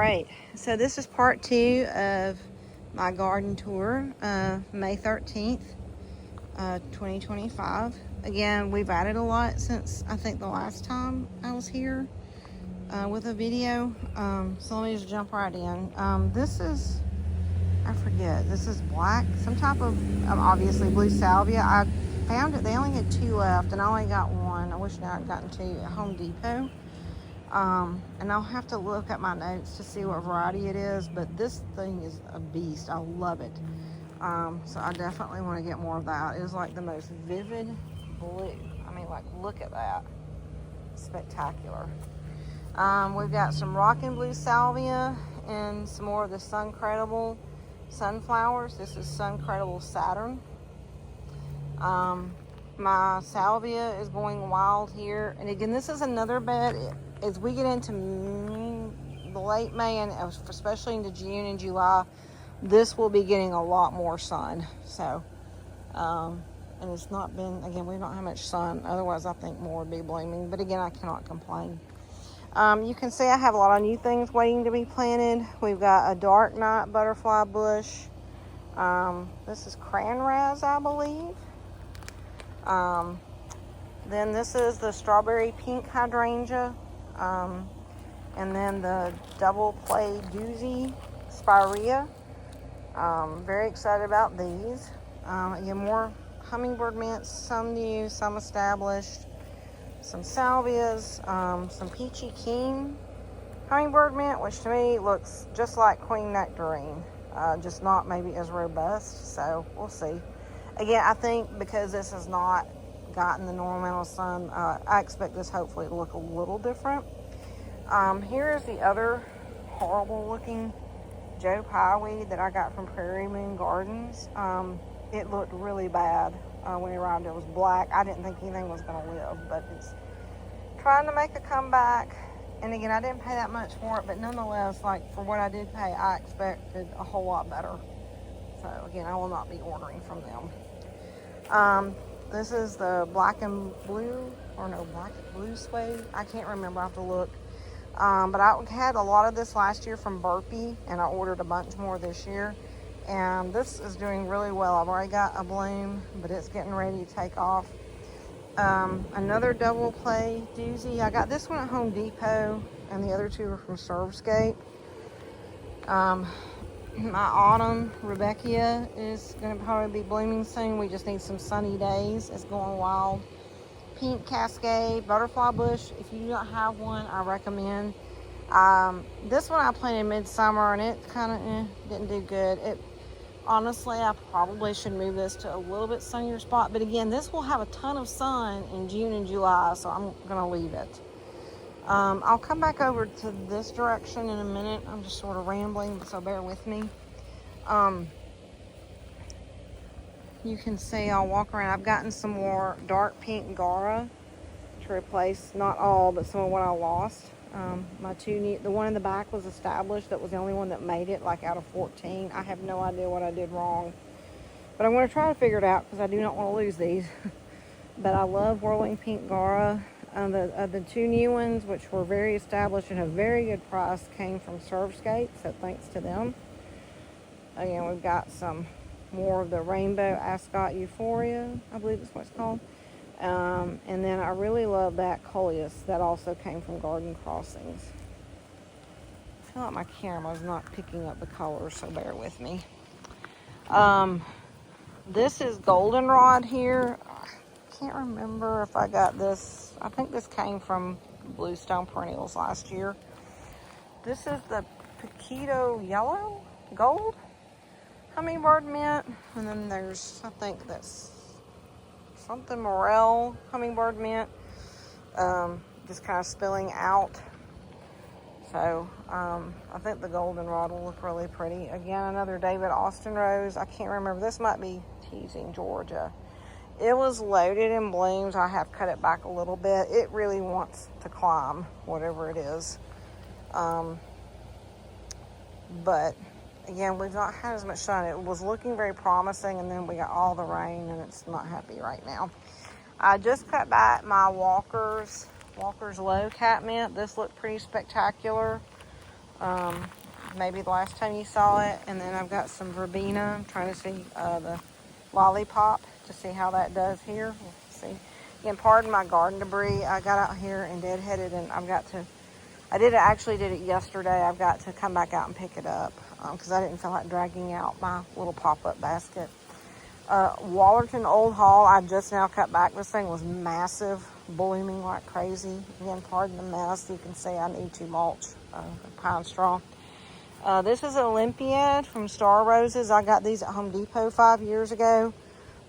right, so this is part 2 of my garden tour, May 13th, 2025. Again, we've added a lot since I think the last time I was here with a video. So let me just jump right in. This is, I forget, this is black, some type of, obviously blue salvia. I found it, they only had 2 left and I only got 1. I wish I had gotten 2 at Home Depot. And I'll have to look at my notes to see what variety it is, but this thing is a beast. I love it. So I definitely want to get more of that. It is like the most vivid blue. I mean, like, look at that. Spectacular. We've got some rockin' blue salvia and some more of the Suncredible sunflowers. This is Suncredible Saturn. My salvia is going wild here. And again, this is another bed. As we get into the late May and especially into June and July, this will be getting a lot more sun. So, and it's not been, again, we've not had much sun. Otherwise, I think more would be blooming. But again, I cannot complain. You can see I have a lot of new things waiting to be planted. We've got a dark night butterfly bush. This is cranraz, I believe. Then this is the strawberry pink hydrangea. And then the double play doozy spirea. Very excited about these. Again, more hummingbird mints, some new, some established. Some salvias, some peachy keen hummingbird mint, which to me looks just like queen nectarine, just not maybe as robust, so we'll see. Again, I think because this has not gotten the normal amount of sun, I expect this hopefully to look a little different. Here's the other horrible looking Joe Pye weed that I got from Prairie Moon Gardens. It looked really bad when it arrived. It was black. I didn't think anything was going to live, but it's trying to make a comeback. And again, I didn't pay that much for it, but nonetheless, like, for what I did pay, I expected a whole lot better. So again, I will not be ordering from them. This is the black and blue, or no, black and blue suede. I can't remember, I have to look. But I had a lot of this last year from Burpee, and I ordered a bunch more this year. And this is doing really well. I've already got a bloom, but it's getting ready to take off. Another double play doozy. I got this one at Home Depot, and the other 2 are from Surfscape. My autumn Rebecca is going to probably be blooming soon. We just need some sunny days. It's going wild. Pink Cascade butterfly bush. If you do not have one, I recommend. This one I planted midsummer, and it kind of didn't do good. Honestly, I probably should move this to a little bit sunnier spot. But again, this will have a ton of sun in June and July, so I'm going to leave it. I'll come back over to this direction in a minute. I'm just sort of rambling, so bear with me. You can see I'll walk around. I've gotten some more dark pink Gara to replace, not all, but some of what I lost. My 2 new, the one in the back was established. That was the only one that made it, like out of 14. I have no idea what I did wrong, but I'm going to try to figure it out because I do not want to lose these. But I love whirling pink Gara. The 2 new ones, which were very established and a very good price, came from Surfscape, so thanks to them. Again, we've got some more of the rainbow ascot euphoria, I believe that's what it's called. And then I really love that coleus that also came from Garden Crossings. I feel like my camera's not picking up the colors, so bear with me. This is goldenrod here. I can't remember if I got this. I think this came from Bluestone Perennials last year. This is the Paquito Yellow Gold hummingbird mint. And then there's, I think that's something Morel hummingbird mint, just kind of spilling out. So I think the goldenrod will look really pretty. Again, another David Austin rose. I can't remember. This might be Teasing Georgia. It was loaded in blooms. I have cut it back a little bit. It really wants to climb, whatever it is. But again, we've not had as much sun. It was looking very promising, and then we got all the rain, and it's not happy right now. I just cut back my Walker's Low Catmint. This looked pretty spectacular. Maybe the last time you saw it. And then I've got some verbena. I'm trying to see the lollipop to see how that does here. We'll see. Again, pardon my garden debris. I got out here and deadheaded, and I actually did it yesterday. I've got to come back out and pick it up because I didn't feel like dragging out my little pop-up basket. Wallerton Old Hall, I just now cut back. This thing was massive, blooming like crazy. Again, pardon the mess. You can see I need to mulch pine straw. This is Olympiad from Star Roses. I got these at Home Depot 5 years ago.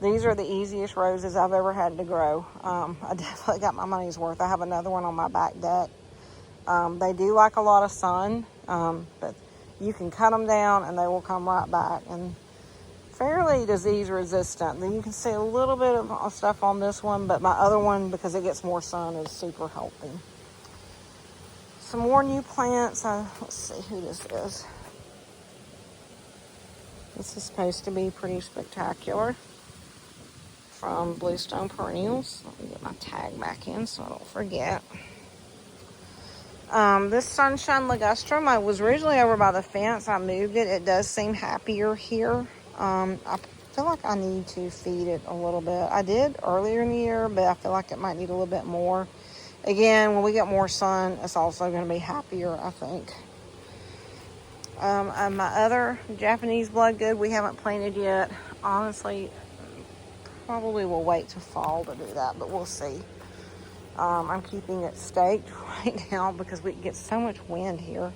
These are the easiest roses I've ever had to grow. I definitely got my money's worth. I have another one on my back deck. They do like a lot of sun, but you can cut them down and they will come right back. And fairly disease resistant. Then you can see a little bit of stuff on this one, but my other one, because it gets more sun, is super healthy. Some more new plants. Let's see who this is. This is supposed to be pretty spectacular. From Bluestone Perennials. Let me get my tag back in so I don't forget. This Sunshine Ligustrum, I was originally over by the fence. I moved it. It does seem happier here. I feel like I need to feed it a little bit. I did earlier in the year, but I feel like it might need a little bit more. Again, when we get more sun, it's also going to be happier, I think. My other Japanese Bloodgood we haven't planted yet. Honestly, probably will wait till fall to do that, but we'll see. I'm keeping it staked right now because we get so much wind here.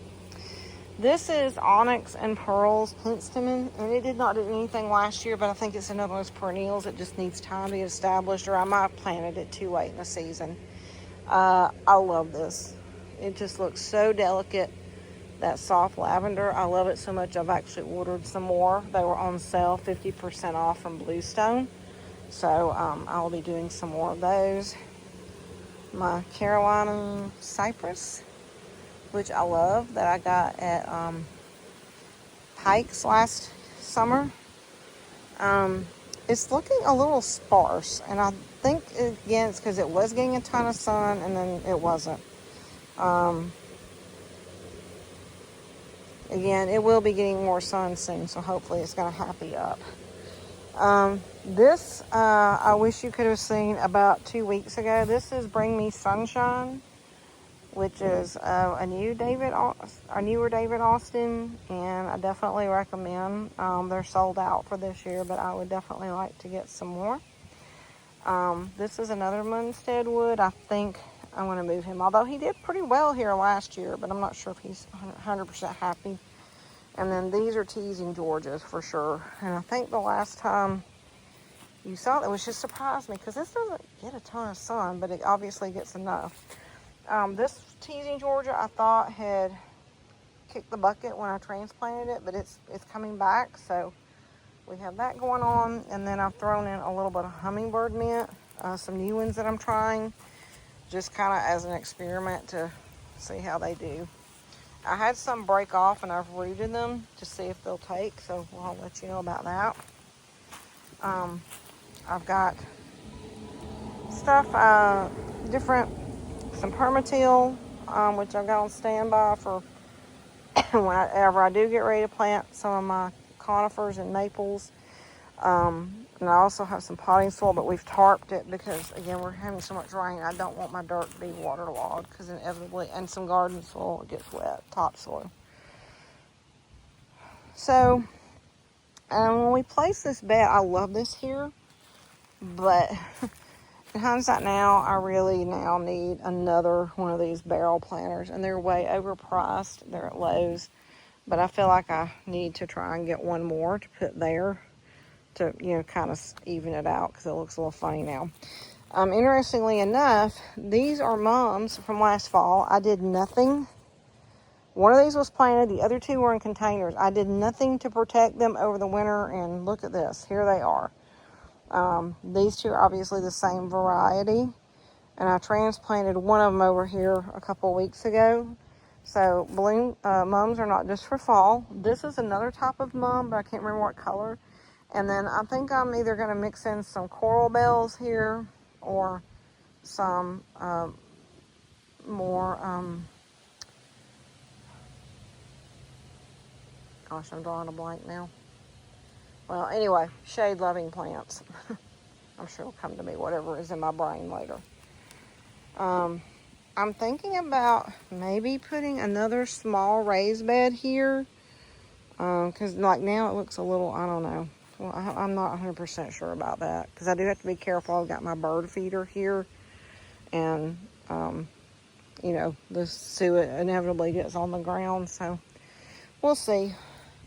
This is Onyx and Pearls Penstemon, and it did not do anything last year, but I think it's another one of those perennials. It just needs time to get established, or I might have planted it too late in the season. I love this. It just looks so delicate. That soft lavender, I love it so much I've actually ordered some more. They were on sale 50% off from Bluestone. So I'll be doing some more of those. My Carolina Cypress, which I love, that I got at Pikes last summer. It's looking a little sparse, and I think, again, it's because it was getting a ton of sun, and then it wasn't. Again, it will be getting more sun soon, so hopefully it's going to happy up. This, I wish you could have seen about 2 weeks ago. This is Bring Me Sunshine, which is a newer David Austin, and I definitely recommend. They're sold out for this year, but I would definitely like to get some more. This is another Munstead wood. I think I'm going to move him, although he did pretty well here last year, but I'm not sure if he's 100% happy. And then these are Teasing Georges for sure. And I think the last time you saw it, which just surprised me because this doesn't get a ton of sun, but it obviously gets enough. This Teasing Georgia I thought had kicked the bucket when I transplanted it, but it's coming back. So we have that going on. And then I've thrown in a little bit of hummingbird mint, some new ones that I'm trying, just kind of as an experiment to see how they do. I had some break off and I've rooted them to see if they'll take, so I'll let you know about that. I've got stuff, some permatil, which I've got on standby for whenever I do get ready to plant some of my conifers and maples. And I also have some potting soil, but we've tarped it because, again, we're having so much rain. I don't want my dirt to be waterlogged because inevitably, and some garden soil gets wet, topsoil. So, when we place this bed, I love this here, but in hindsight now, I really now need another one of these barrel planters, and they're way overpriced. They're at Lowe's, but I feel like I need to try and get one more to put there to, kind of even it out because it looks a little funny now. Interestingly enough, these are mums from last fall. I did nothing. One of these was planted. The other two were in containers. I did nothing to protect them over the winter, and look at this. Here they are. These two are obviously the same variety, and I transplanted one of them over here a couple of weeks ago. So mums are not just for fall. This is another type of mum, but I can't remember what color. And then I think I'm either going to mix in some coral bells here or some more Gosh, I'm drawing a blank now. Well, anyway, shade-loving plants. I'm sure it'll come to me, whatever is in my brain later. I'm thinking about maybe putting another small raised bed here. Because like now it looks a little, I don't know. Well, I'm not 100% sure about that. Because I do have to be careful. I've got my bird feeder here. And, you know, the suet inevitably gets on the ground. So, we'll see.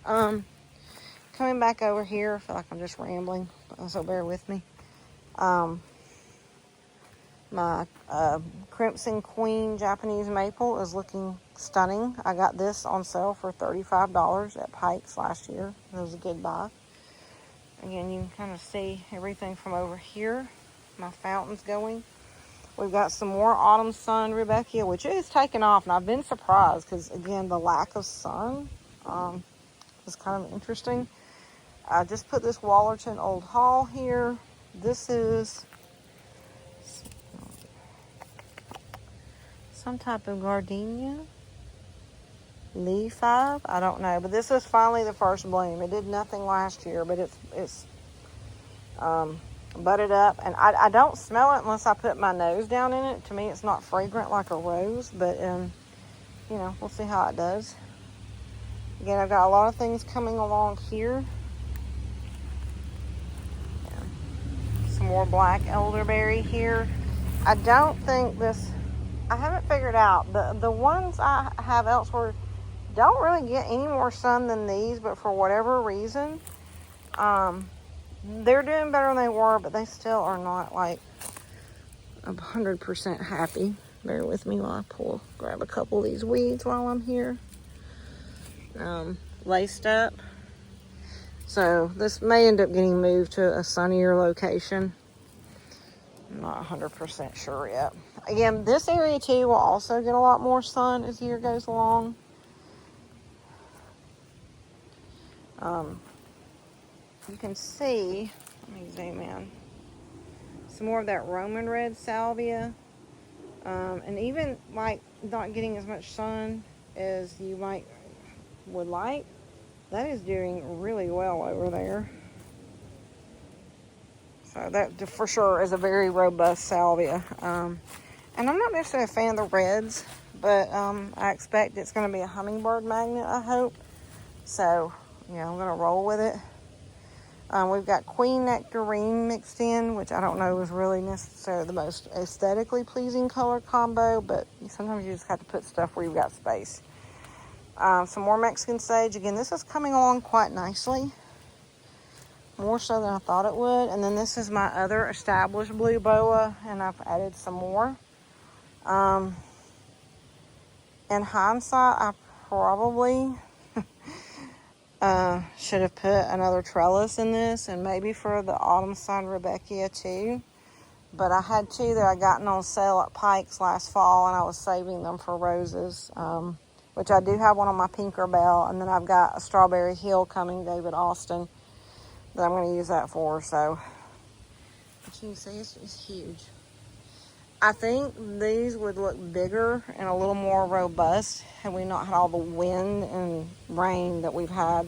Coming back over here, I feel like I'm just rambling. So bear with me. My Crimson Queen Japanese Maple is looking stunning. I got this on sale for $35 at Pikes last year. It was a good buy. Again, you can kind of see everything from over here. My fountain's going. We've got some more Autumn Sun Rudbeckia, which is taking off. And I've been surprised because, again, the lack of sun is kind of interesting. I just put this Wallerton Old Hall here. This is some type of gardenia. Lee 5, I don't know. But this is finally the first bloom. It did nothing last year, but it's budded up. And I don't smell it unless I put my nose down in it. To me, it's not fragrant like a rose, but, you know, we'll see how it does. Again, I've got a lot of things coming along here. Some more black elderberry here. I don't think this, I haven't figured out. The ones I have elsewhere don't really get any more sun than these, but for whatever reason, they're doing better than they were, but they still are not like 100% happy. Bear with me while I grab a couple of these weeds while I'm here. Laced up. So this may end up getting moved to a sunnier location. I'm not 100% sure yet. Again, this area too will also get a lot more sun as the year goes along. You can see, let me zoom in, some more of that Roman red salvia. And even like not getting as much sun as you would like, that is doing really well over there. So that for sure is a very robust salvia. And I'm not necessarily a fan of the reds, but I expect it's going to be a hummingbird magnet, I hope. So, yeah, I'm going to roll with it. We've got Queen Nectarine mixed in, which I don't know is really necessarily the most aesthetically pleasing color combo, but sometimes you just have to put stuff where you've got space. Some more Mexican sage. Again, this is coming along quite nicely. More so than I thought it would. And then this is my other established blue boa, and I've added some more. In hindsight, I probably should have put another trellis in this, and maybe for the Autumn Sun Rudbeckia too. But I had two that I gotten on sale at Pikes last fall, and I was saving them for roses, which I do have one on my Pinker Bell, and then I've got a Strawberry Hill coming, David Austin, that I'm going to use that for. So, but you can see it's huge. I think these would look bigger and a little more robust had we not had all the wind and rain that we've had.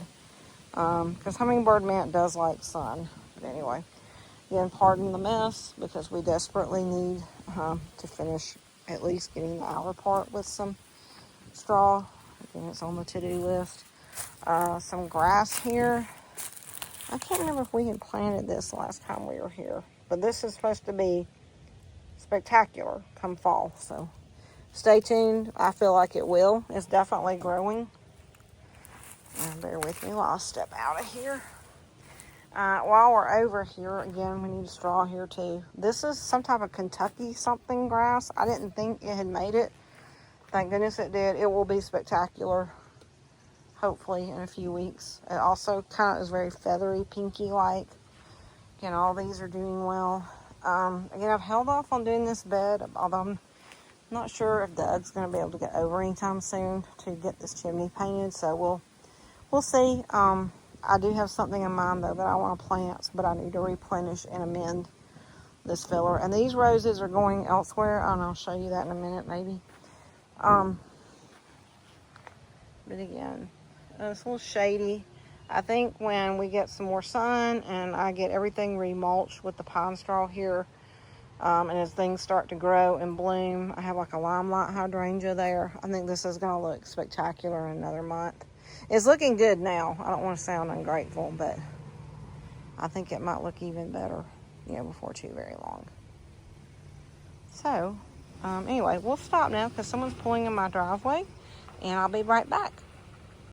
Because hummingbird mint does like sun. But anyway, again, pardon the mess because we desperately need to finish at least getting the outer part with some straw. Again, it's on the to-do list. Some grass here. I can't remember if we had planted this last time we were here. But this is supposed to be spectacular come fall, so stay tuned. I feel like it will. It's definitely growing. Bear with me while I step out of here. While we're over here, again, we need a straw here too. This is some type of Kentucky something grass. I didn't think it had made it. Thank goodness it did. It will be spectacular, hopefully in a few weeks. It also kind of is very feathery, pinky-like. Again, all these are doing well. Again, I've held off on doing this bed, although I'm not sure if Doug's going to be able to get over anytime soon to get this chimney painted, so we'll see. I do have something in mind, though, that I want to plant, but I need to replenish and amend this filler. And these roses are going elsewhere, and I'll show you that in a minute, maybe. But again, and it's a little shady. I think when we get some more sun and I get everything remulched with the pine straw here, and as things start to grow and bloom, I have like a limelight hydrangea there. I think this is going to look spectacular in another month. It's looking good now. I don't want to sound ungrateful, but I think it might look even better, before too very long. So, anyway, we'll stop now because someone's pulling in my driveway, and I'll be right back.